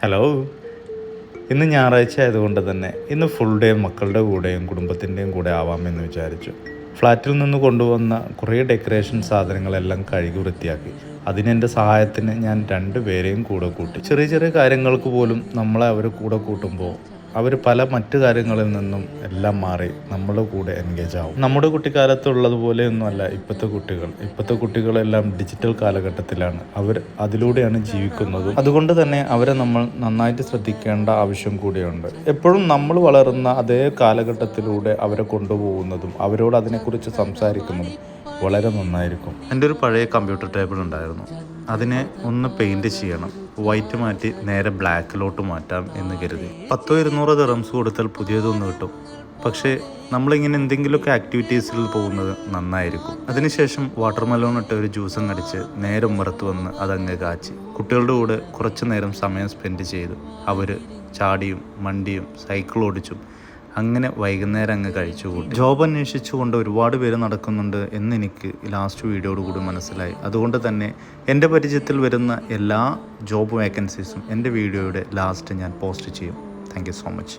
Hello. ഇന്ന് ഞായറാഴ്ച ആയതുകൊണ്ട് തന്നെ ഇന്ന് ഫുൾ ഡേ മക്കളുടെ കൂടെയും കുടുംബത്തിൻ്റെയും കൂടെ ആവാമെന്ന് വിചാരിച്ചു. ഫ്ലാറ്റിൽ നിന്ന് കൊണ്ടുവന്ന കുറേ ഡെക്കറേഷൻ സാധനങ്ങളെല്ലാം കഴുകി വൃത്തിയാക്കി. അതിനെൻ്റെ സഹായത്തിന് ഞാൻ 2 പേരെയും കൂടെ കൂട്ടി. ചെറിയ ചെറിയ കാര്യങ്ങൾക്ക് പോലും നമ്മളെ അവർ കൂടെ കൂട്ടുമ്പോൾ അവർ പല മറ്റു കാര്യങ്ങളിൽ നിന്നും എല്ലാം മാറി നമ്മളുടെ കൂടെ എൻഗേജ് ആവും. നമ്മുടെ കുട്ടിക്കാലത്തുള്ളതുപോലെയൊന്നുമല്ല ഇപ്പോഴത്തെ കുട്ടികളെല്ലാം ഡിജിറ്റൽ കാലഘട്ടത്തിലാണ്. അവർ അതിലൂടെയാണ് ജീവിക്കുന്നതും. അതുകൊണ്ട് തന്നെ അവരെ നമ്മൾ നന്നായിട്ട് ശ്രദ്ധിക്കേണ്ട ആവശ്യം കൂടിയുണ്ട്. എപ്പോഴും നമ്മൾ വളരുന്ന അതേ കാലഘട്ടത്തിലൂടെ അവരെ കൊണ്ടുപോകുന്നതും അവരോട് അതിനെക്കുറിച്ച് സംസാരിക്കുന്നതും വളരെ നന്നായിരിക്കും. എൻ്റെ ഒരു പഴയ കമ്പ്യൂട്ടർ ടേബിൾ ഉണ്ടായിരുന്നു. അതിനെ ഒന്ന് പെയിൻറ് ചെയ്യണം. വൈറ്റ് മാറ്റി നേരെ ബ്ലാക്കിലോട്ട് മാറ്റാം എന്ന് കരുതി. 100-200 ദിർഹംസ് കൊടുത്താൽ പുതിയതൊന്ന് കിട്ടും. പക്ഷേ നമ്മളിങ്ങനെ എന്തെങ്കിലുമൊക്കെ ആക്ടിവിറ്റീസിൽ പോകുന്നത് നന്നായിരിക്കും. അതിനുശേഷം വാട്ടർ മെലോൺ ഇട്ട് ഒരു ജ്യൂസും കടിച്ച് നേരെ ഉമ്മറത്ത് വന്ന് അതങ്ങ് കാച്ചി കുട്ടികളുടെ കൂടെ കുറച്ച് നേരം സമയം സ്പെൻഡ് ചെയ്തു. അവർ ചാടിയും മണ്ടിയും സൈക്കിൾ ഓടിച്ചും അങ്ങനെ വൈകുന്നേരം അങ്ങ് കഴിച്ചു കൂട്ടി. ജോബ് അന്വേഷിച്ചുകൊണ്ട് ഒരുപാട് പേര് നടക്കുന്നുണ്ട് എന്ന് എനിക്ക് ലാസ്റ്റ് വീഡിയോയോട് കൂടി മനസ്സിലായി. അതുകൊണ്ട് തന്നെ എൻ്റെ പരിചയത്തിൽ വരുന്ന എല്ലാ ജോബ് വേക്കൻസീസും എൻ്റെ വീഡിയോയുടെ ലാസ്റ്റ് ഞാൻ പോസ്റ്റ് ചെയ്യും. Thank you so much.